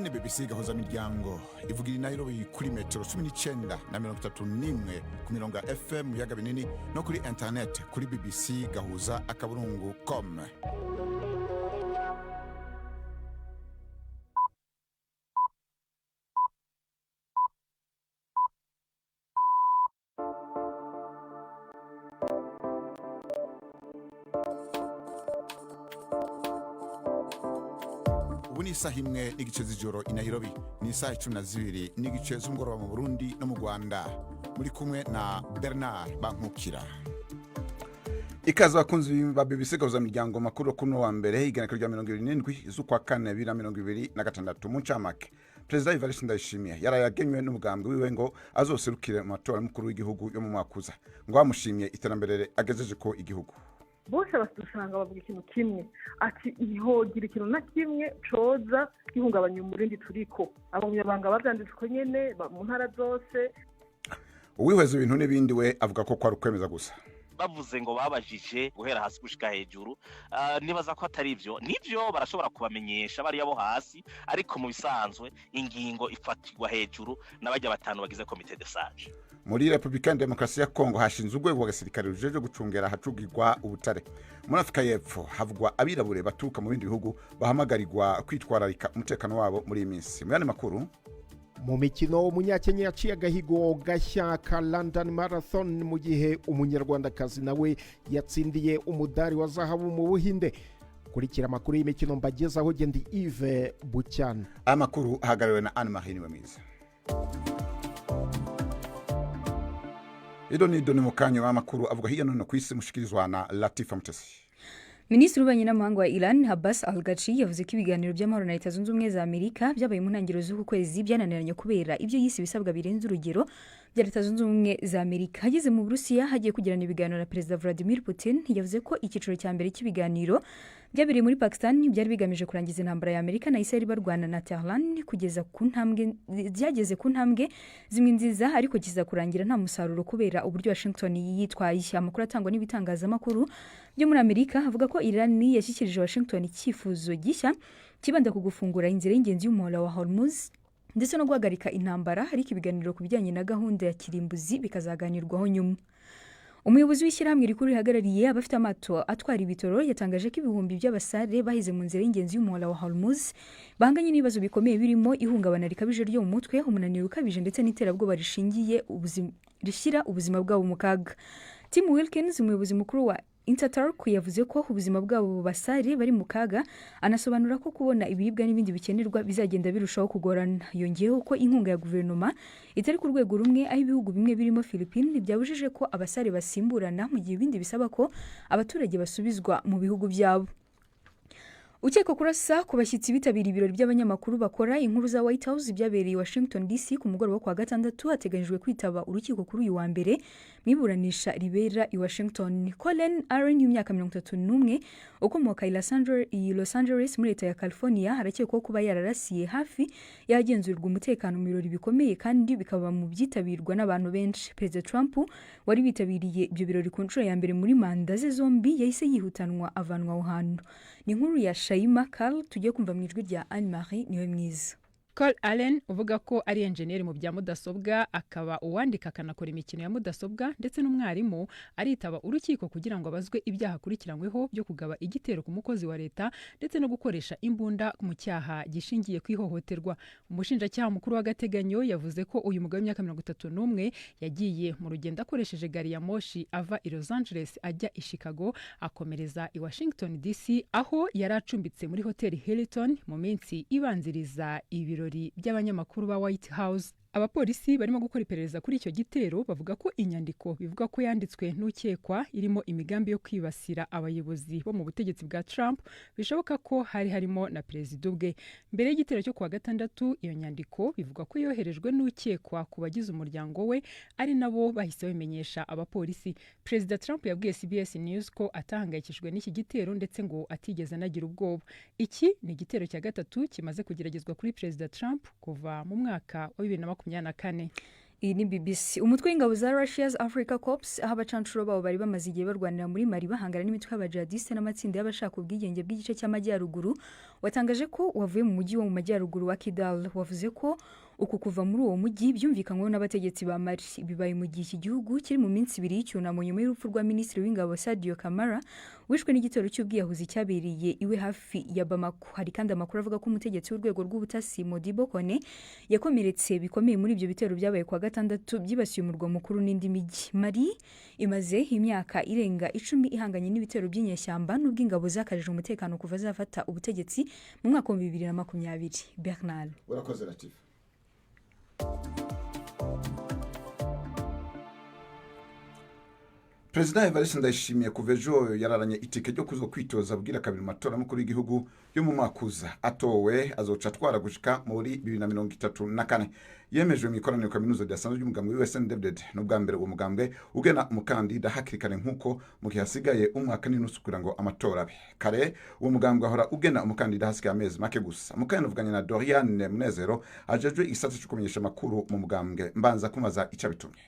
BBN BBC gahuza miryango ivugira Nairobi kuri metero 19 na 31 ku mirongo FM yaga binini no kuri internet kuri BBC gahuza akaburungu.com. Ubu ni isaha imwe n'igice z'ijoro i Nairobi, ni isaha 12 n'igice z'umugoroba mu Burundi no mu Rwanda. Muri kumwe na Bernard Bankukira. Ikaze bakunzi ba BBC gahuza miryango makuru kuno wa mbere iganiko rya 27 z'ukwa kane 2026 mu ncamake. President Evariste Ndayishimiye yarayagenywe n'umugambi wiwe ngo azoserukire mu matora mukuru w'igihugu yo mu mwakuza, ngo amushimye iterambere agejeje ko igihugu. Bose basanga bavuga ikintu kimwe ati ihogira ikintu na kimwe coza gihungabanya umurindi turiko abanyabanga bavyanditswe nyene mu ntara zose. Uwihweza ibintu n'ibindi we avuga ko kwari kwemeza gusa. Bavuze ngo babajije guhera hasi gushika hejuru, nibaza ko atari ivyo nivyo barashobora kubamenyesha bari yabo hasi, ariko mu bisanzwe ingingo ifatirwa hejuru n'abajya batanu bagize komite de sage. Muri Republika Demokarasi ya Kongo hashinzwe urwego rwa gisirikare rujeje gucungera hacugirwa ubutare. Muri Afrika y'Epfo havugwa abirabure baturuka mu bindi bihugu bahamagarirwa kwitwararika umutekano wabo muri iyi minsi. Mu yandi makuru, mu mikino umunyakenya yaciye agahigo gashya ka London Marathon mu gihe umunyarwandakazi nawe yatsindiye umudari wa zahabu mu Buhinde. Kurikira amakuru y'imikino mbagezaho gendi Yves Bucyana. Amakuru hagariwe na Anne Marie Niwemiza. Idoni mukanyo w'amakuru avuga hiyo none kwisi mushikirizwa na Latifa Mutesi. Minisitiri w'ububanyi n'amahanga wa Iran Abbas Al-Ghachi yavuze ko ibiganiro by'amahoro na Leta Zunze Ubumwe za Amerika byabaye mu ntangiriro z'uku kwezi byananiranye kubera ibyo yise bisabwa birenze urugero bya Leta Zunze Ubumwe za Amerika. Hageze mu Burusiya hagiye kugirana ibiganiro na Perezida Vladimir Putin, yavuze ko ikiciro cya mbere cy'ibiganiro byabereye muri Pakistan byari bigamije kurangiza intambara ya Amerika na Israel barwana na Tehran kugeza ku ntambwe byageze ku ntambwe zimwe nziza, ariko kiza kurangira nta musaruro kubera uburyo Washington yitwaye. Amakuru atangwa n'ibitangazamakuru byo muri Amerika avuga ko Iran yashyikirije Washington icyifuzo gishya kibanda ku gufungura inzira y'ingenzi y'umuhora wa Hormuz ndetse no guhagarika intambara, ariko ibiganiro ku bijyanye na gahunda ya kirimbuzi bikazaganirwaho nyuma. Umuyobozi w'ishyirahamwe rikuru rihagarariye abafite amato atwara ibitoro yatangaje ko ibihumbi by'abasare bahize mu nzira y'ingenzi y'umuhora wa Hormuz bahanganye n'ibibazo bikomeye birimo ihungabana rikabije ryo mu mutwe, umunaniro ukabije ndetse n'iterabwoba rishyira ubuzima bwabo mu kaga. Tim Wilkins, umuyobozi mukuru wa Interturk, yavuze ko ubuzima bwabo basare bari mu kaga, anasobanura ko kubona ibiribwa n'ibindi bikenerwa bizagenda birushaho kugorana. Yongeyeho ko inkunga ya guverinoma itari ku rwego rumwe, aho ibihugu bimwe birimo Philippines byabujije ko abasare basimburana mu gihe ibindi bisaba ko abaturage basubizwa mu bihugu byabo. Ukeka kurasa ku bashyitsi bitabira ibirori by'abanyamakuru bakora inkuru za White House byabereye Washington DC ku mugoroba kwa gatandatu hateganyijwe kwitaba urukiko kuri uyu wa mbere mwiburanisha ribera i Washington. Colin Aaron y'imyaka 31 ukomoka i Los Angeles muri leta ya California harakekwaho kuba yararasiye hafi yagenzurirwa umutekano mu birori bikomeye kandi bikaba mu byitabirwa n'abantu benshi. President Trump wari bitabiriye ibyo birori ku nshuro ya mbere muri manda ze zombi yahise yihutanwa avanwa aho hantu. Ni inkuru ya Shaima Karl tugiye kumva mu ijwi rya Anne Marie Niwemiza. Cole Allen uvuga ko ari engineer mu bya mudasobwa akaba uwandika akanakora imikino ya mudasobwa ndetse n'umwarimu, aritaba urukiko kugira ngo abazwe ibyaha akurikiranyweho byo kugaba igitero ku mukozi wa leta ndetse no gukoresha imbunda mu cyaha gishingiye kwihohoterwa. Umushinjacyaha mukuru w'agateganyo yavuze ko uyu mugabo w'imyaka 31 yagiye mu rugendo akoresheje gari ya moshi ava i Los Angeles ajya i Chicago akomereza i Washington DC, aho yari acumbitse muri hoteli Hilton mu minsi ibanziriza ibiro by'abanyamakuru ba White House. Abapolisi barimo gukora iperereza kuri icyo gitero bavuga ko inyandiko bivuga ko yanditswe n'ukekwa irimo imigambi yo kwibasira abayobozi bo mu butegetsi bwa Trump, bishoboka ko hari harimo na perezida ubwe. Mbere y'igitero cyo kuwa gatandatu, iyo nyandiko bivuga ko yoherejwe n'ukekwa ku bagize umuryango we, ari nabo bahise bimenyesha abapolisi. Perezida Trump yabwiye CBS News ko atahangayikishijwe n'iki gitero ndetse ngo atigeze anagira ubwoba. Iki ni igitero cya gatatu kimaze kugeragezwa kuri Perezida Trump kuva mu mwaka wa 2024. iyi ni BBC. Umutwe w'ingabo za Russia's Africa Corps aho abacancuro babo bari bamaze igihe barwanira muri Mali bahangana n'imitwe y'abajihadiste n'amatsinda y'abashaka ubwigenge bw'igice cy'amajyaruguru watangaje ko wavuye mu mujyi wo mu majyaruguru wa Kidal. Wavuze ko uku kuva muri uwo mujyi byumvikanyweho n'abategetsi ba Mali. Bibaye mu gihe iki gihugu kiri mu minsi ibiri y'icyunamo nyuma y'urupfu rwa minisitiri w'ingabo Sadio Kamara wishwe n'igitero cy'ubwiyahuzi cyabereye iwe hafi ya Bamako. Hari kandi amakuru avuga ko umutegetsi w'urwego rw'ubutasi Modibo Kone yakomeretse bikomeye muri ibyo bitero byabaye kwa gatandatu byibasiye umurwa mukuru n'indi mijyi. Mali imaze imyaka irenga 10 ihanganye n'ibitero by'inyeshyamba n'ubw'ingabo zakajije umutekano kuva zafata ubutegetsi mu mwaka wa 2020. Bernard urakoze Latif. Perezida Evariste Ndayishimiye kuva ejo yararanye itike ryo kuzo kwitoza bwira kabiri matora mukuru w'igihugu yo mu mwaka uza. Atowe azoca atwara gushika muri 2034. Yemejwe mu ikoraniro kaminuza ryasanzwe ry'umugambwe w'SNDD n'ubwa mbere uwo mugambwe ugena umukandida hakirikane nkuko mu gihe hasigaye umwaka n'inusu kugira ngo amatora abe. Kare uwo mugambwe ahora ugena umukandida hasigaye amezi make gusa. Mukanya uvuganye na Doriane Munezero ajejwe igisata cyo kumenyesha makuru mu mugambwe mbanza kumaza ica bitumye.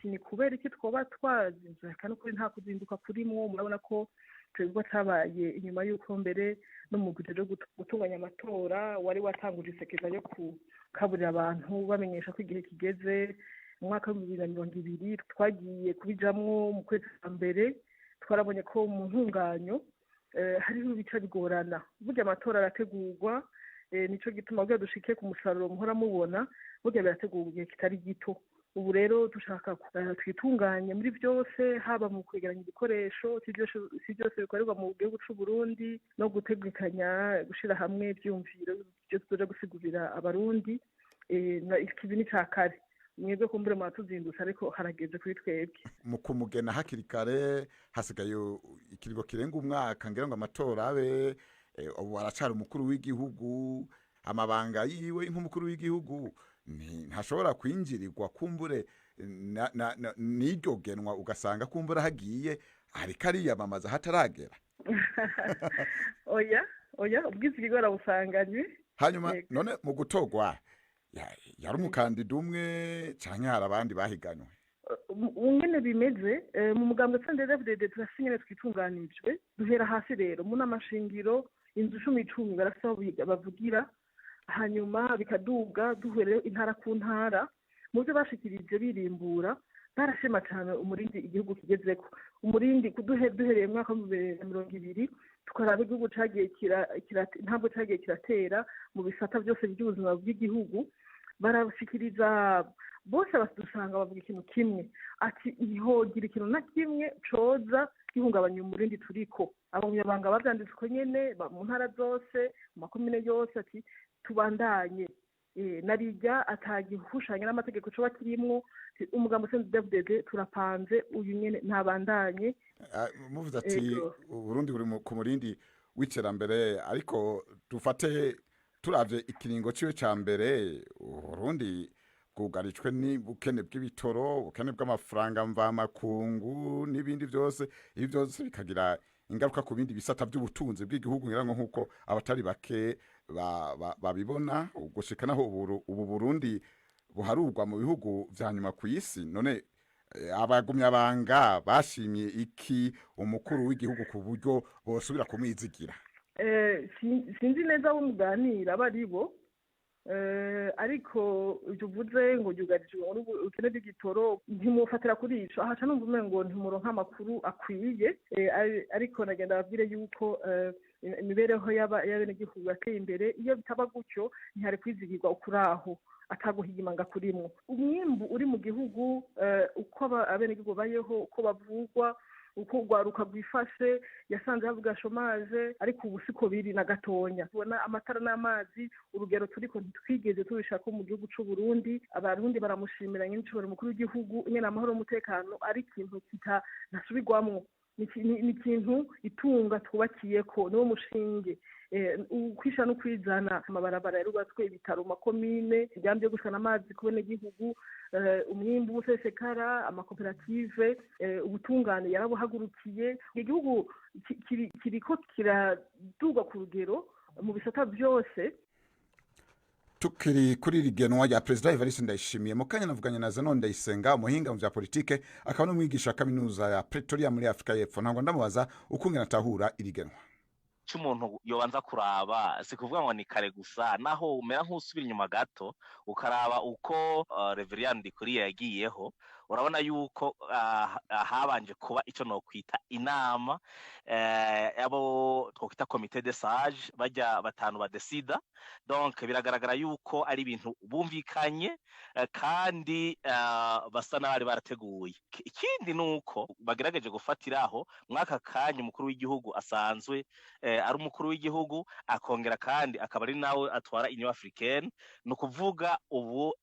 Ni kubera iki twoba twazinze kandi kuri nta kuzinduka kurimo. Murabona ko twebwe tabaye inyuma y'uko mbere no mu gutero gutunganya amatora wari watanguje isekeza yo kukaburira abantu bamenyesha ko igihe kigeze. Mu mwaka wa 2020 twagiye kubijamwo mu kwezi kwa mbere. Twarabonye ko mu ntunganyo hariho ibice bigorana. Burya amatora arategurwa, nico gituma bwa dushike ku musaruro muhora mubona burya birategurwa igihe kitari gito. Ubu rero dushaka twitunganye muri byose, haba mu kwegeranya ibikoresho si byose bikorerwa mu gihugu cy'u Burundi no gutegekanya gushira hamwe ibyumviro byo tuzoja gusigurira abarundi. Ikibi ni cakare mwebwe kumbure mwatuzindutse ariko harageze kuri twebwe mu kumugena hakiri kare. Hasigaye ikirigo kirenga umwaka ngira ngo amatora abe. Ubu aracari umukuru w'igihugu, amabanga yiwe nk'umukuru w'igihugu ntashobora kwinjirirwa kumbure n'iryo genwa ugasanga kumbura hagiye ariko ariyamamaza hataragera. oya ubwizi bigora busanganywe. Hanyuma none mu gutogwa yari umukandida umwe canke hari abandi bahiganywe? Ngene bimeze mu mugambwe CNDD-FDD turasinyene twitunganijwe duhera hasi rero mu namashingiro inzu 10 barasaba bavugira, hanyuma bikaduga duhere intara ku ntara. Mu byo bashikirije birimbura barashema cyane umurindi igihugu kigezeko. Umurindi duhereye mu mwaka wa 2020 tukaraba igihugu cagiye ntabwo cagiye kiratera mu bisata byose by'ubuzima bw'igihugu. Barashikiriza bose basanga bavuga ikintu kimwe ati ntihogira ikintu na kimwe coza gihungabanya umurindi turiko. Abanyabanga bavyanditswe nyene mu ntara zose mu makomine yose ati tubandanye narijya atagihushanya n'amategeko cyo bakirimwo. Umugambo CNDD-FDD turapanze uyu nyene ntabandanye. Muvuze ati Burundi buri ku murindi w'iterambere, ariko dufate turavye ikiringo ciwe ca mbere Burundi bwugarijwe n'ubukene bw'ibitoro, ubukene bw'amafaranga mvamakungu n'ibindi byose. Ibi byose bikagira ingaruka ku bindi bisata by'ubutunzi bw'igihugu ngira ngo nkuko abatari bake babibona. Gushika naho ubu Burundi buharurwa mu bihugu vya nyuma ku isi. None abagumyabanga bashimye iki umukuru w'igihugu ku buryo bosubira kumwizigira? Sinzi neza abo muganira baribo, ariko uvuze ngo yugarijwe ukene bw'igitoro ntimufatira kuri ico. Ahaca numva umengo ntimuronka amakuru akwiye, ariko nagenda babwire yuko imibereho y'abenegihugu yateye imbere. Iyo bitaba gutyo ntihari kwizigirwa ukuraho ataguhigimanga kurimwo. Umwimbu uri mu gihugu uko abenegihugu bayeho, uko bavugwa, uko ugwaruka rwifashe, yasanze havuga shomaje, ariko ubu siko biri na gatonya. Tubona amatara n'amazi urugero turiko ntitwigeze tubishaka mu gihugu cy'u Burundi. Abarundi baramushimira nyine cyo mukuru w'igihugu nyene amahoro n'umutekano ari ikintu nasubirwamwo. Ni ikintu itunga twubakiyeko niwo mushinge. Ukwisha no kwizana amabarabara yarubatswe, ibitaro makomine byambye gushana amazi ku bene gihugu, umwimbu usesekara, amakoperative, ubutungane yarabuhagurukiye. Igihugu kiriko kiraduga ku rugero mu bisata byose. tukiri kuri rigenwa rya Perezida Evariste Ndayishimiye mu kanya navuganye na Zenon Ndayisenga umuhinga mu bya politike akaba n'umwigisha wa kaminuza ya Pretoria muri Afrika y'Epfo. Ntabwo ndamubaza ukungena atahura irigenwa cy'umuntu yobanza kuraba si kuvuga ngo ni kare gusa naho umera nk'usubira inyuma gato ukaraba uko Reverend Ndikuriye yagiyeho urabona yuko habanje kuba icyo no kwita inama abo twokwita comité de sage bajya batanu badesida donc biragaragara yuko ari ibintu bumvikanye kandi basa n'abari barateguye. Ikindi nuko bagerageje gufatiraho mwaka kanya umukuru w'igihugu asanzwe ari umukuru w'igihugu akongera kandi akaba ari nawe atwara Union Africaine no kuvuga ubu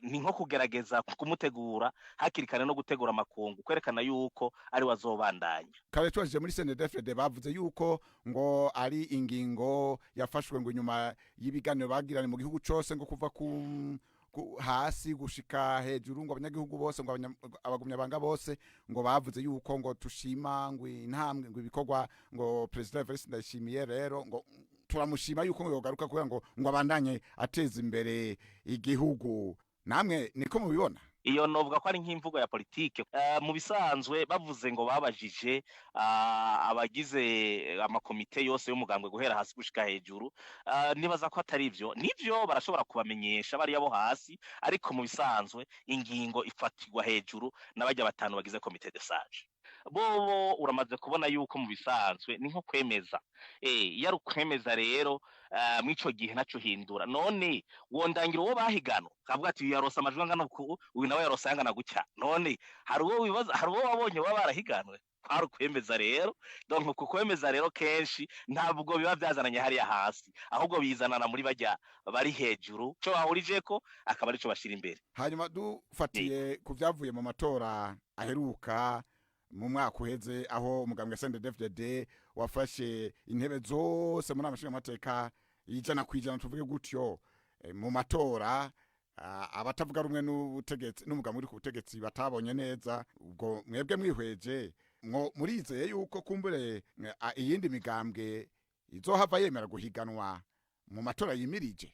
ni nko kugerageza kumutegura hakirikane no gutegura makungu kwerekana yuko ari wazobandanya. Kare twaje muri CNDD-FDD bavuze yuko ngo ari ingingo yafashwe ngo nyuma y'ibiganiro bagiranye mu gihugu cyose ngo kuva ku hasi gushika hejuru ngo abanyagihugu bose ngo abagumya banga bose ngo bavuze yuko ngo tushima ngo intambwe ngo ibikorwa ngo President Evariste Ndayishimiye rero ngo turamushima yuko ngo yogaruka kugira ngo abandanye ateza imbere igihugu. Namwe niko mubibona? Iyo novuga ko ari nk'imvugo ya politike mu bisanzwe bavuze ngo babajije abagize amakomite yose y'umugambwe guhera hasi gushika hejuru nibaza ko atari ivyo nivyo barashobora kubamenyesha bari yabo hasi ariko mu bisanzwe ingingo ifatirwa hejuru n'abajya batanu bagize komite de sage bobo uramaze kubona yuko mu bisanzwe ni nko kwemeza yari kwemeza rero mwico gihe naco hindura none wondangira uwo bahigano kavuga ati yarosa amajwi angana uyu nawe yarosa angana gucya none hari uwo wibaza hari uwo wabonye baba barahiganwe kwari kwemeza rero donc ku kwemeza rero kenshi ntabwo biba byazananye hariya hasi ahubwo bizanana muri bajya bari hejuru cyo bahurije ko akaba ari cyo bashira imbere. Hanyuma dufatiye ku byavuye mu matora aheruka mu mwaka uheze aho umugambwe CNDD-FDD wafashe intebe zose muri amashinga amateka ijana kwijana tuvuge gutyo mu matora abatavuga rumwe n'ubutegetsi n'umugambwe uri ku butegetsi batabonye neza ubwo mwebwe mwihweje murizeye yuko kumbure iyindi migambwe izohava yemera guhiganwa mu matora yimirije?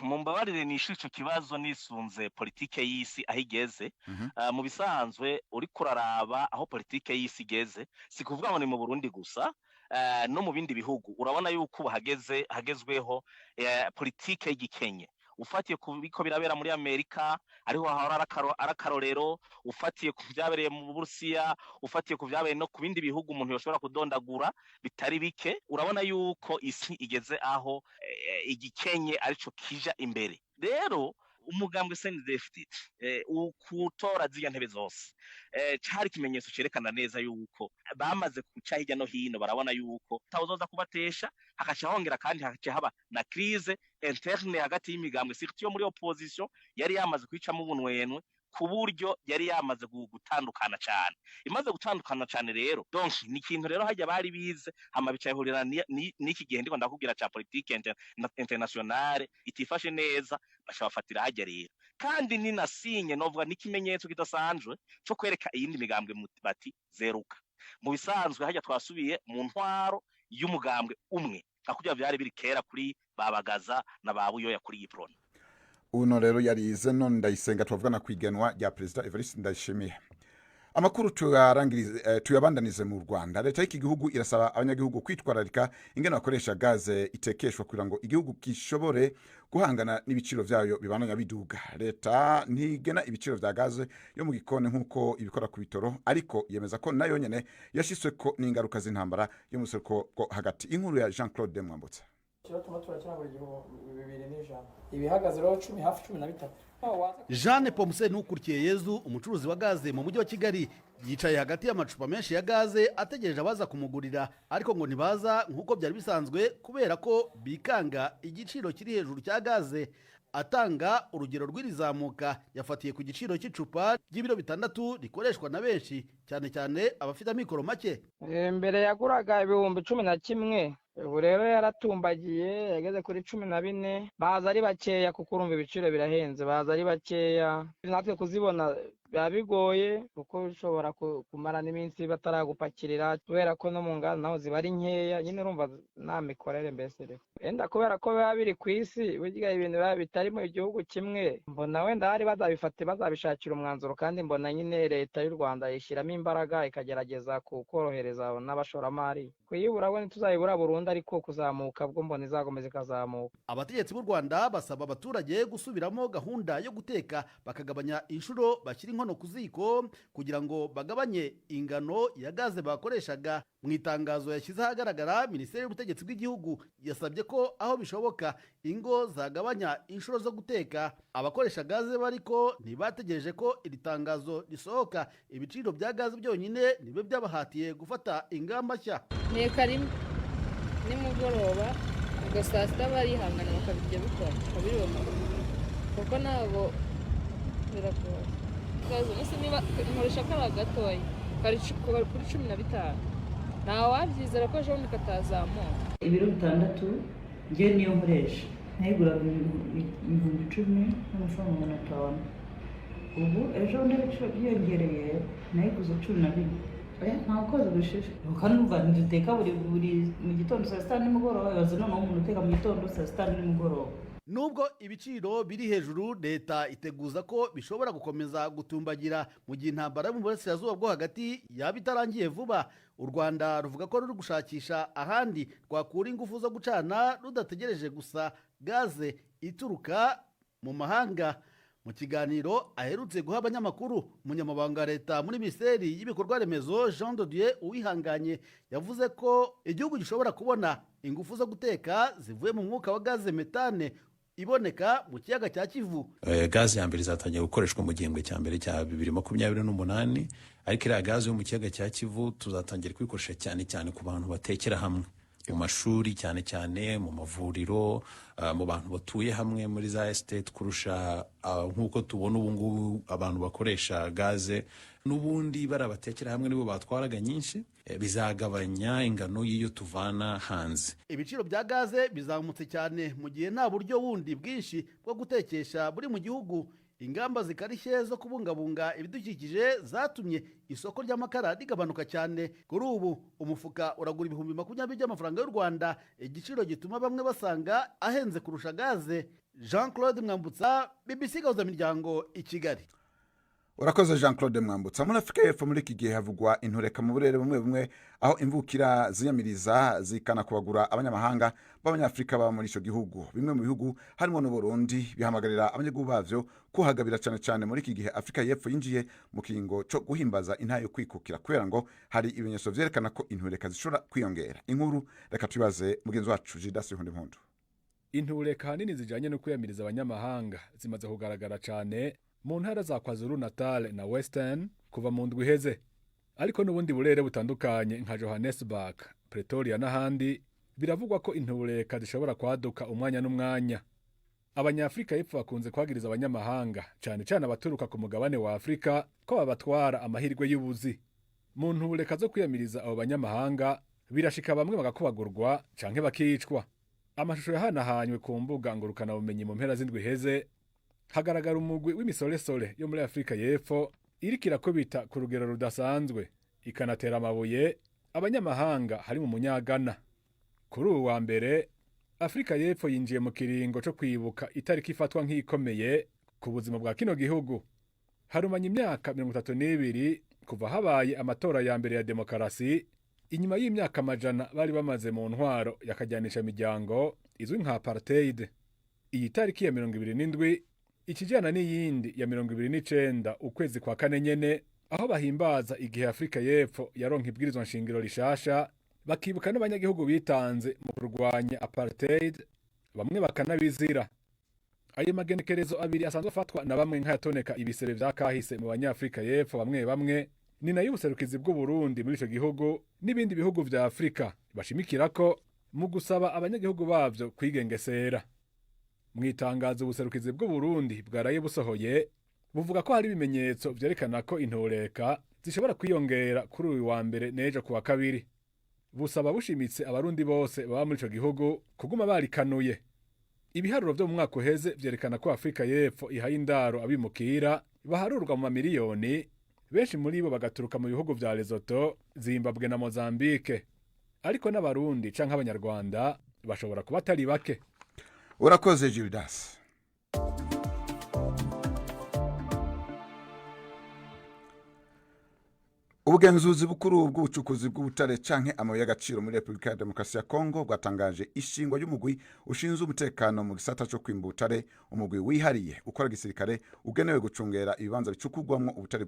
Mumbabarire nishico kibazo nisunze politike y'isi ahigeze mu bisanzwe uri kuraraba aho politike y'isi igeze si kuvuga ngo ni mu Burundi gusa no mu bindi bihugu urabona yuko hagezweho politike y'igikenye ufatiye kubiko birabera muri Amerika ariho hahora arakarorero ufatiye ku byabereye mu Burusiya ufatiye ku byabereye no ku bindi bihugu umuntu yoshobora kudondagura bitari bike urabona yuko isi igeze aho igikenye arico kija imbere. Rero umugambwe CNDD-FDD ukutora ziya ntebe zose cyari kimenyetso cerekana neza yuko bamaze kuca hirya no hino barabona yuko tawozoza kubatesha hakaca hongera kandi hakaca haba na crise interne hagati y'imigambwe surtout yo muri opposition yari yamaze kwicamo ubunwenwe ku buryo yari yamaze gutandukana cyane imaze gutandukana cyane rero donc ni ikintu rero hajya bari bize hama bicayihurira n'iki gihe ndiko ndakubwira cha politique internationale itifashe neza bashabafatira hajya rero kandi ni nasinye novuga n'ikimenyetso kidasanzwe cyo kwereka iyindi migambwe bati zeruka mu bisanzwe hajya twasubiye mu ntwaro y'umugambwe umwe akujya byari biri kera kuri babagaza na babuyoya kuri Iprona. Uno rero yari Zenon Ndayisenga tuvugana kwigenwa rya President Evariste Ndayishimiye. Amakuru tuyabandanize mu Rwanda. Leta y'iki gihugu irasaba abanyagihugu kwitwararika ingene bakoresha gaze itekeshwa kugira ngo igihugu kishobore guhangana n'ibiciro vyayo bibananya biduga. Leta ntigena ibiciro vya gaze yo mu gikone nkuko ibikora ku bitoro ariko yemeza ko nayo nyene yashiswe ko n'ingaruka z'intambara yo mu soko hagati. Inkuru ya Jean-Claude Mwambutsa. Ibihagaze rero 10 hafi 13. Jeanne Pomse n'ukurikiye Yezu umucuruzi wa gaze mu mujyi wa Kigali yicaye hagati y'amacupa menshi ya gaze ategereje abaza kumugurira ariko ngo ntibaza nkuko byari bisanzwe kubera ko bikanga igiciro kiri hejuru cya gaze. Atanga urugero rw'irizamuka yafatiye ku giciro cy'icupa ry'ibiro 6 rikoreshwa na benshi cyane cyane abafite amikoro make. Mbere yaguraga ibihumbi 11 ubu rero yaratumbagiye yageze kuri 14 baza ari bakeya kuko urumva ibiciro birahenze baza ari bakeya natwe kuzibona biba bigoye kuko ushobora kumara n'iminsi bataragupakirira kubera ko no mu nganda naho ziba ari nkeya nyine urumva nta mikorere mbese rero wenda kubera ko biba biri ku isi burya ibintu biba bitari mu gihugu kimwe mbona wenda hari bazabishakira umwanzuro kandi mbona nyine leta y'u Rwanda yishyiramo imbaraga ikagerageza korohereza n'abashoramari kuyibura we ntituzayibura burundu ariko kuzamuka bwo mbona izagomeza ikazamuka. Abategetsi b'u Rwanda basaba abaturage gusubiramo gahunda yo guteka bakagabanya inshuro bashyira inkono ku ziko kugira ngo bagabanye ingano ya gaze bakoreshaga. Mu itangazo yashyize ahagaragara Minisiteri y'Ubutegetsi bw'Igihugu yasabye ko aho bishoboka ingo zagabanya inshuro zo guteka. Abakoresha gaze bariko ntibategereje ko iri tangazo risohoka, ibiciro bya gaze byonyine nibyo byabahatiye gufata ingamba nshya. Nteka rimwe nimugoroba ubwo saa sita barihangana bakabirya bikora bakabibona kuko ntabwo biragoye gaze nese niba nkoresha kariya gatoya kari kuri 15 ntawe wabyizera ko ejo bundi katazamuka. Ibiro 6 njye niyo nkoresha nayigura 10,010 n'amafaranga 500. Ubu ejo bundi ibiciro byiyongereye nayiguze 12. Nta koza gushije kandi umva nditeka buri mu gitondo saa sita nimugoroba yaza noneho umuntu uteka mu gitondo saa sita nimugoroba. Nubwo ibiciro biri hejuru, leta iteguza ko bishobora gukomeza gutumbagira mu gihe intambara yo mu burasirazuba bwo hagati yaba itarangiye vuba. U Rwanda ruvuga ko ruri gushakisha ahandi rwakura ingufu zo gucana rudategereje gusa gaze ituruka mu mahanga. Mu kiganiro aherutse guha abanyamakuru, umunyamabanga wa leta muri Minisiteri y'Ibikorwa Remezo Jean de Dieu Uwihanganye yavuze ko igihugu gishobora kubona ingufu zo guteka zivuye mu mwuka wa gaze metane iboneka mu kiyaga cya Kivu. Gaze ya mbere izatangira gukoreshwa mu gihembwe cya mbere cya 2028, ariko iriya gaze yo mu kiyaga cya Kivu tuzatangira kuyikoresha cyane cyane ku bantu batekera hamwe mu mashuri, cyane cyane mu mavuriro, mu bantu batuye hamwe muri za estate, kurusha nk'uko tubona ubu ngubu abantu bakoresha gaze n'ubundi barabatekera hamwe nibo batwaraga nyinshi. Bizagabanya ingano y'iyo tuvana hanze. Ibiciro bya gaze bizamutse cyane mu gihe nta buryo bundi bwinshi bwo gutekesha buri mu gihugu. Ingamba zikarishye zo kubungabunga ibidukikije zatumye isoko ry'amakara rigabanuka cyane. Kuri ubu umufuka uragura 20,000 by'amafaranga y'u Rwanda, igiciro gituma bamwe basanga ahenze kurusha gaze. Jean Claude Mwambutsa, BBC Gahuza Miryango, i Kigali. Urakoze Jean Claude Mwambutsa. Muri Afurika y'Epfo muri iki gihe havugwa intureka mu burere bumwe aho imvukira ziyamiriza zikana kubagura abanyamahanga b'abanyafrika baba muri icyo gihugu. Bimwe mu bihugu harimo n'u Burundi bihamagarira abanyagihugu bavyo kuhagabira cyane muri iki gihe Afurika y'Epfo yinjiye mu kiringo cyo guhimbaza intayo kwikukira, kubera ngo hari ibimenyetso vyerekana ko intureka zishobora kwiyongera. Inkuru reka tubaze mugenzi wacu Jidasi Hundimpundu. Intureka hanini zijanye no kwiyamiriza abanyamahanga zimaze kugaragara cyane mu ntara za KwaZulu Natal na Western kuva mu ndwi iheze, ariko n'ubundi burere butandukanye nka Johannesburg, Pretoria n'ahandi biravugwa ko intureka zishobora kwaduka umwanya n'umwanya. Abanyafrika y'Epfo bakunze kwagiriza abanyamahanga cyane cyane abaturuka ku mugabane wa Afrika ko babatwara amahirwe y'ubuzi. Mu ntureka zo kwiyamiriza abo banyamahanga birashika bamwe bagakubagurwa canke bakicwa. Amashusho yahanahanywe ku mbuga ngurukana bumenyi mu mpera z'indwi iheze hagaragara umugwi w'imisolesole yo muri Afurika y'Epfo iriko irakubita ku rugero rudasanzwe ikanatera amabuye abanyamahanga hari mu munyagana. Kuri ubu wa mbere Afurika y'Epfo yinjiye mu kiringo cyo kwibuka itariki ifatwa nk'ikomeye ku buzima bwa kino gihugu. Harumanye imyaka 32 kuva habaye amatora ya mbere ya demokarasi, inyuma y'imyaka amajana bari bamaze mu ntwaro yakajyanisha imiryango izwi nka apartheid. Iyi tariki ya 27 ikijana n'iyindi ya 29 ukwezi kwa kane nyene, aho bahimbaza igihe Afurika y'Epfo yaronka ibwirizwa nshingiro rishasha, bakibuka n'abanyagihugu bitanze mu kurwanya apartheid, bamwe bakanabizira. Ayo magenekerezo abiri asanzwe afatwa na bamwe nk'ayatoneka ibisebe vya kahise mu banyafrika y'Epfo bamwe ni nayo ubuserukizi bw'u Burundi muri ico gihugu n'ibindi bihugu vya Afrika bashimikirako mu gusaba abanyagihugu bavyo kwigengesera. Mwitangazo ubuserukizi bw'u Burundi bwaraye busohoye buvuga ko hari ibimenyetso vyerekana ko intureka zishobora kwiyongera kuri uyu wa mbere nejo kuwa kabiri. Busaba bushimitse abarundi bose baba muri ico gihugu kuguma barikanuye. Ibiharuro vyo mu mwaka uheze vyerekana ko Afurika y'Epfo ihaye indaro abimukira baharurwa mu mamiliyoni, benshi muri bo bagaturuka mu bihugu vya Lesotho, Zimbabwe na Mozambique. Ariko n'abarundi canke abanyarwanda bashobora kuba atari bake. Urakoze Gildas. Ubugenzuzi bukuru bw'ubucukuzi bw'ubutare canke amabuye y'agaciro muri Republika ya Demokarasi ya Kongo bwatangaje ishingwa y'umugwi ushinzwe umutekano mu gisata cyo kwimba ubutare, umugwi wihariye ukora gisirikare ugenewe gucungera ibibanza bicukurwamwo ubutare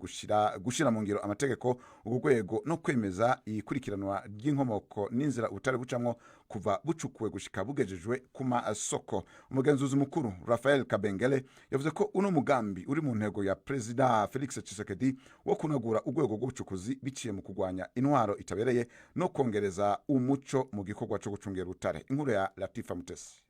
gushira mu ngiro amategeko, urwego no kwemeza ikurikiranwa ry'inkomoko n'inzira ubutare bucamwo kuva bucukuwe gushika bugejejwe ku masoko. Umugenzuzi mukuru Raphael Kabengele yavuze ko uno mugambi uri mu ntego ya President Felix Tshisekedi wo kunagura urwego rw'ubucukuzi biciye mu kugwanya intwaro itabereye no kongereza umuco mu gikorwa cyo gucungera ubutare. Inkuru ya Latifa Mutesi.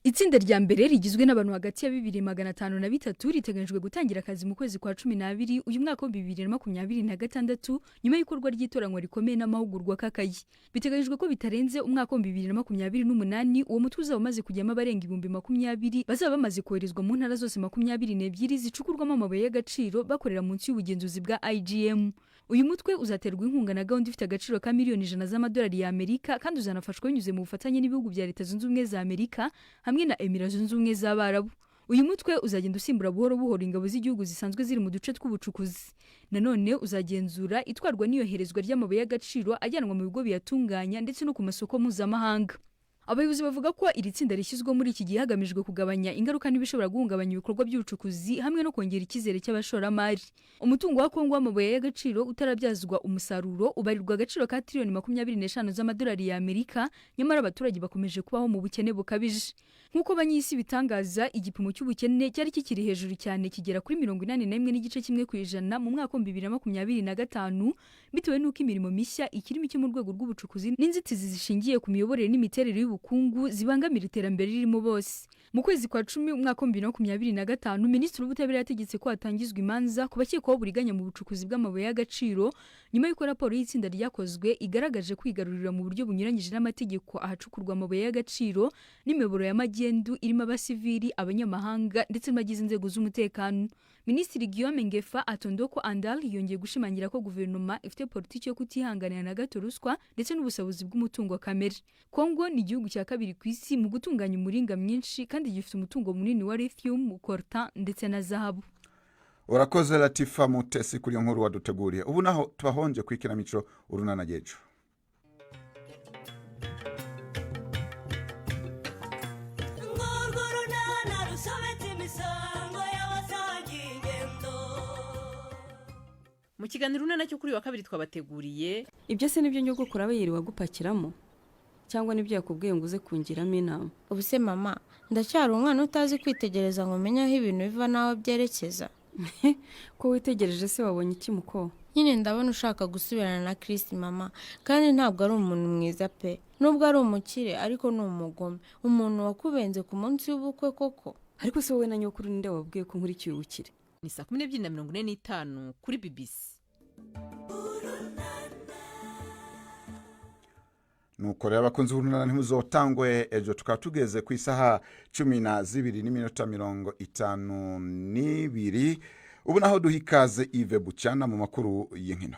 Itsinda rya mbere rigizwe n'abantu hagati ya 2503 riteganyijwe gutangira akazi mu kwezi kwa 12 uyu mwaka wa 2026 nyuma y'ikorwa ry'itoranywa rikomeye n'amahugurwa kakayi. Biteganyijwe ko bitarenze umwaka wa 2028 uwo mutuza wamaze kujyamo abarenga 20,000 bazaba bamaze koherezwa mu ntara zose 22 zicukurwamo amabuye y'agaciro bakorera munsi y'ubugenzuzi bwa IGM. Uyu mutwe uzaterwa inkunga na gahunda ifite agaciro ka miliyoni 100 z'amadolari ya Amerika kandi uzanafashwa binyuze mu bufatanye n'ibihugu bya Leta Zunze Ubumwe za Amerika hamwe na Emirates Zunze Ubumwe z'Abarabu. Uyu mutwe uzagenda usimbura buhoro buhoro ingabo z'igihugu zisanzwe ziri mu duce tw'ubucukuzi. Nanone uzagenzura itwarwa n'iyoherezwa ry'amabuye y'agaciro ajyanwa mu bigo biyatunganya ndetse no ku masoko mpuzamahanga. Abayobozi bavuga ko iri tsinda rishyizwe muri iki gihe hagamijwe kugabanya ingaruka n'ibishobora guhungabanya ibikorwa by'ubucukuzi hamwe no kongera icyizere cy'abashoramari. Umutungo wa Kongo w'amabuye y'agaciro utarabyazwa umusaruro ubarirwa agaciro ka trillioni 25 z'amadolari ya Amerika, nyamara abaturage bakomeje kubaho mu bukene bukabije. Nkuko banyisi bitangaza, igipimo cy'ubukene cyari kikiri hejuru cyane kigera kuri 81.1% mu mwaka wa 2025 bitewe n'uko imirimo mishya ikiri mike mu rwego rw'ubucukuzi n'inzitizi zishingiye ku miyoborere n'imiterere y'ubukungu zibangamira iterambere ririmo bose. Mu kwezi kwa 10 umwaka wa 2025 Minisitiri w'Ubutabera yategetse ko hatangizwa imanza ku bakekwaho buriganya mu bucukuzi bw'amabuye y'agaciro nyuma y'uko raporo y'itsinda ryakozwe igaragaje kwigarurira mu buryo bunyuranyije n'amategeko ahacukurwa amabuye y'agaciro n'imiyoboro y'amagendu irimo abasivili, abanyamahanga ndetse n'abagize inzego z'umutekano. Minisitiri Guillaume Ngefa Atondoko Andal yongeye gushimangira ko guverinoma ifite politiki yo kutihanganira na gato ruswa ndetse n'ubusabuzi bw'umutungo kamere. Kongo ni igihugu cya kabiri ku isi mu gutunganya umuringa mwinshi kandi gifite umutungo munini wa lithium, coltan ndetse na zahabu. Urakoze Latifa Mutesi kuri nkuru waduteguriye. Ubu naho tubahonje kwikina mico urunana jejo. Mu kiganiro urunana cyo kuri wa kabiri twabateguriye ibyo se nibyo nyogokuru aba yiriwe gupakiramo cyangwa nibyo yakubwiye ngo uze kungiramo inama. Ubuse mama, ndacyari umwana utazi kwitegereza ngo menye aho ibintu biva naho byerekeza. Ko witegereje se wabonye iki muko? Nyine ndabona ushaka gusubirana na Chris mama, kandi ntabwo ari umuntu mwiza pe. Nubwo ari umukire ariko ni umugome, umuntu wakubenze ku munsi w'ubukwe koko. Ariko se wowe na nyokuru ninde wabwiye ko nkurikiye ubukire? Ni 12:45 kuri BBC. Nuko rero abakunzi b'urunana ntimuzotangwe ejo tukaba tugeze ku isaha 12:52. Ubu naho duhikaze Yves Bucyana mu makuru y'inkino.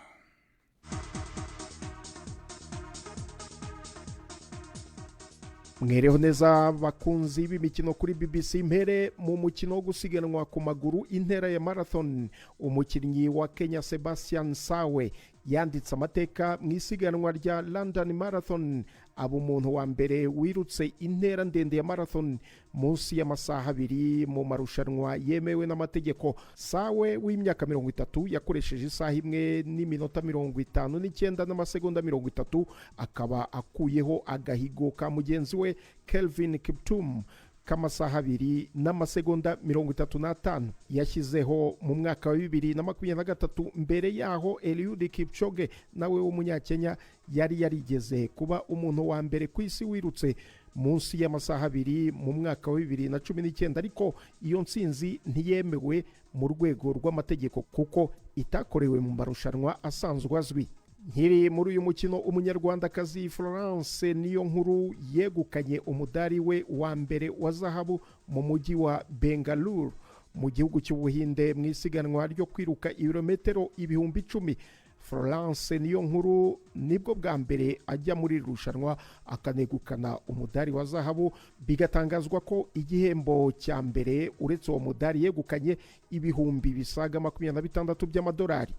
Mwereho neza bakunzi b'imikino kuri BBC. Mpere mu mukino wo gusiganwa ku maguru intera ya marathon, umukinnyi wa Kenya Sebastian Sawe yanditse amateka mu isiganwa rya London Marathon, aba umuntu wa mbere wirutse intera ndende ya marathon munsi y'amasaha 2 mu marushanwa yemewe n'amategeko. Sawe w'imyaka 30 yakoresheje isaha 1 n'iminota 59 n'amasegonda 30, akaba akuyeho agahigo ka mugenzi we Kelvin Kiptum k'amasaha 2 n'amasegonda 35 yashyizeho mu mwaka wa 2023. Mbere yaho Eliud Kipchoge nawe w'umunyakenya yari yarigeze kuba umuntu wa mbere ku isi wirutse munsi y'amasaha 2 mu mwaka wa 2019, ariko iyo ntsinzi ntiyemewe mu rwego rw'amategeko kuko itakorewe mu marushanwa asanzwe azwi. Nkiri muri uyu mukino, umunyarwandakazi Florence Niyonkuru yegukanye umudari we wa mbere wa zahabu mu mujyi wa Bengaluru mu gihugu cy'ubuhinde mu isiganwa ryo kwiruka ibirometero 10,000. Florence niyo nkuru nibwo bwa mbere ajya muri irushanwa akanegukana umudari wa zahabu, bigatangazwa ko igihembo cya mbere uretse uwo mudari yegukanye ibihumbi bisaga 26 by'amadolari.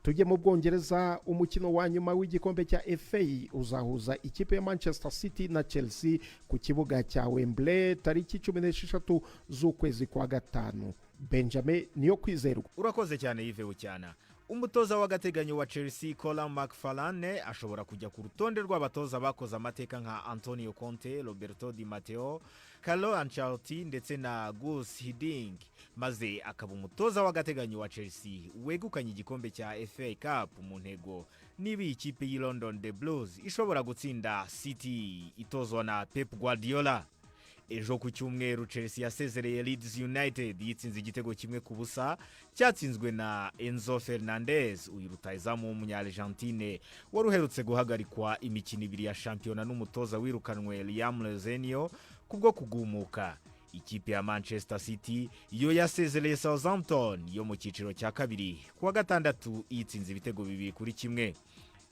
Tujye mu Bwongereza, umukino wa nyuma w'igikombe cya FA uzahuza ikipe ya Manchester City na Chelsea ku kibuga cya Wembley tariki 16 z'ukwezi kwa gatanu. Benjamin niyo kwizerwa. Urakoze cyane Yves Bucyana. Umutoza w'agateganyo wa Chelsea Colin McFarlane ashobora kujya ku rutonde rw'abatoza bakoze amateka nka Antonio Conte, Roberto Di Matteo, Carlo Ancelotti ndetse na Gus Hiddink, maze akaba umutoza w'agateganyo wa Chelsea wegukanye igikombe cya FA Cup mu ntego niba ikipe y'i London The Blues ishobora gutsinda City itozwa na Pep Guardiola. Ejo ku cyumweru Chelsea yasezereye Leeds United yitsinze igitego 1-0 cyatsinzwe na Enzo Fernandez, uyu rutayizamu w'umunya-Argentine wari uherutse guhagarikwa imikino 2 ya shampiyona n'umutoza wirukanwe Liam Rosenio kubwo kugumuka. Ikipe ya Manchester City yo yasezereye Southampton yo mu cyiciro cya kabiri kuwa gatandatu yitsinze ibitego 2-1.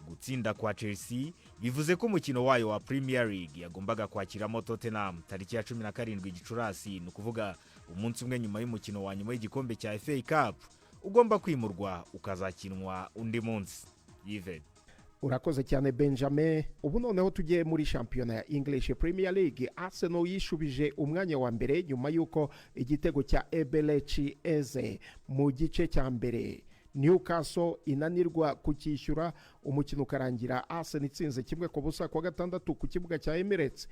Gutsinda kwa Chelsea bivuze ko umukino wayo wa Premier League yagombaga kwakiramo Tottenham tariki ya 17 Gicurasi, ni ukuvuga umunsi umwe nyuma y'umukino wa nyuma y'igikombe cya FA Cup ugomba kwimurwa ukazakinwa undi munsi. Yves, urakoze cyane Benjamin. Ubu noneho tugiye muri shampiyona ya English Premier League. Arsenal yishubije umwanya wa mbere nyuma y'uko igitego cya Eberechi Eze mu gice cya mbere Newcastle inanirwa kukishyura, umukino ukarangira Arsenal itsinze 1-0 kwa gatandatu ku kibuga cya Emirates.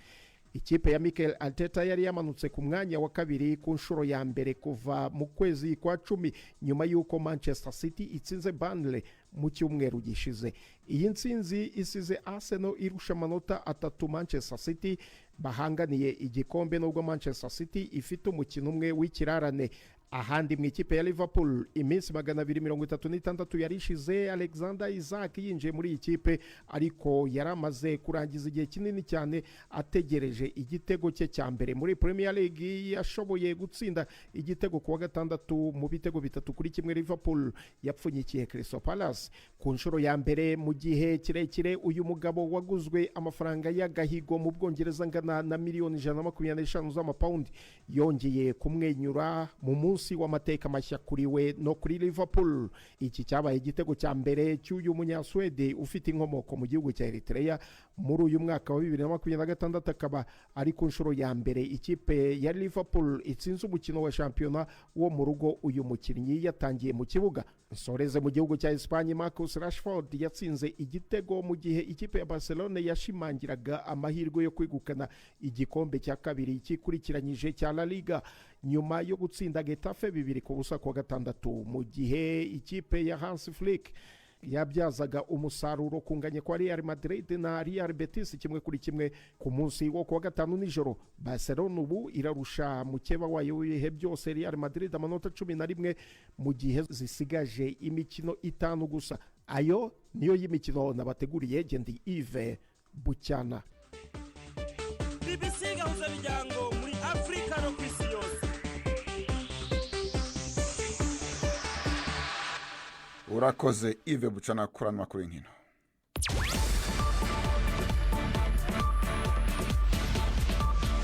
Ikipe ya Mikel Arteta yari yamanutse ku mwanya wa kabiri ku nshuro ya mbere kuva mu kwezi kwa 10 nyuma y'uko Manchester City itsinze Burnley mu cyumweru gishize. Iyi ntsinzi isize Arsenal irusha amanota 3 Manchester City bahanganiye igikombe, nubwo Manchester City ifite umukino umwe w'ikirarane. Ahandi mu ikipe ya Liverpool iminsi 236 yarishize Alexander Isaac yinjiye muri ikipe, ariko yaramaze kurangiza igihe kinini cyane ategereje igitego cye cya mbere muri Premier League. Yashoboye gutsinda igitego kuwa gatandatu mu bitego 3-1. Liverpool yapfunyikiye Crystal Palace ku nshuro ya mbere mu gihe kirekire. Uyu mugabo waguzwe amafaranga y'agahigo mu Bwongereza ngana na miliyoni 125 z'amapaundi yongeye kumwenyura mu munsi w'amateka mashya kuri we no kuri Liverpool. Iki cyabaye igitego cya mbere cy'uyu munyaswede ufite inkomoko mu gihugu cya Eritrea muri uyu mwaka wa 2026, akaba ari ku nshuro ya mbere ikipe ya Liverpool itsinze umukino wa shampiyona wo mu rugo uyu mukinnyi yatangiye mu kibuga. Nsoreze mu gihugu cya Espagne, Marcus Rashford yatsinze igitego mu gihe ikipe ya Barcelona yashimangiraga amahirwe yo kwegukana igikombe cya kabiri kikurikiranyije cya La Liga nyuma yo gutsinda Getafe 2-0 kwa gatandatu, mu gihe ikipe ya Hans Flick yabyazaga umusaruro kunganya kwa Real Madrid na Real Betis 1-1 ku munsi wo kuwa gatanu nijoro. Barcelona ubu irarusha mukeba wayo w'ibihe byose Real Madrid amanota 11 mu gihe zisigaje imikino 5 gusa. Ayo niyo y'imikino nabateguriye. Gendi Yves Bucyana. BBC gahuza bijyango muri Afrika no kwisi yose. Urakoze Yves Bucyana kuranwa kuri nkino.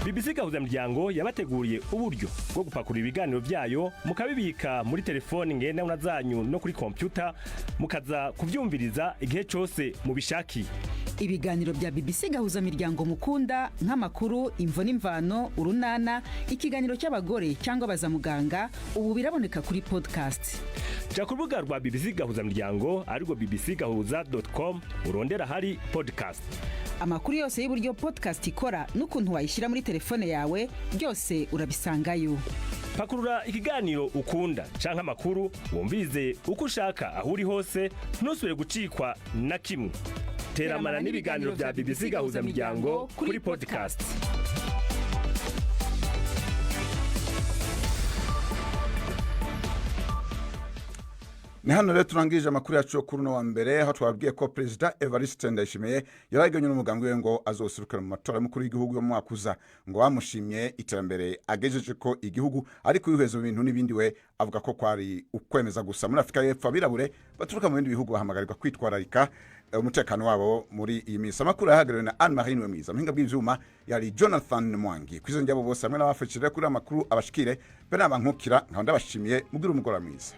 BBC gahuza miryango yabateguriye uburyo bwo gupakura ibiganiro byayo mukabibika muri telefoni ngendanwa zanyu no kuri computer mukaza kuvyumviriza igihe cyose mubishaki. Ibiganiro bya BBC gahuza miryango mukunda nk'amakuru, imvo n'imvano, urunana, ikiganiro cy'abagore cyangwa bazamuganga ubu biraboneka kuri podcast. Ja ku rubuga rwa BBC gahuza miryango ariko bbcgahuza.com urondera hari podcast. Amakuru yose y'uburyo podcast ikora n'ukuntu wayishyira muri telefone yawe byose urabisangayo. Pakurura ikiganiro ukunda canke amakuru wumvirize uko ushaka aho uri hose, ntusubire gucikwa na kimwe. Teramana n'ibiganiro bya BBC gahuza miryango kuri podcast. ni hano rero turangije amakuru yacu yo kuri uno wa mbere aho twabwiye ko perezida Evariste Ndayishimiye yaraganye n'umugambi we ngo azoserukira mu matora y'umukuru w'igihugu yo mu mwaka uza ngo bamushimye iterambere agejeje ko igihugu ariko yuheza ibintu n'ibindi we avuga ko kwari ukwemeza gusa muri Afrika y'Epfo abirabure baturuka mu bindi bihugu bahamagarirwa kwitwararika umutekano wabo muri iyi minsi. Amakuru yahagarariwe na Anne Marie Mwiza, muhinga bw'ivyuma yari Jonathan Mwangi. Kwizo njyabo bose hamwe n'abafashije kuri amakuru abashikire be nabankukira nkaba ndabashimiye mugira umugoroba mwiza.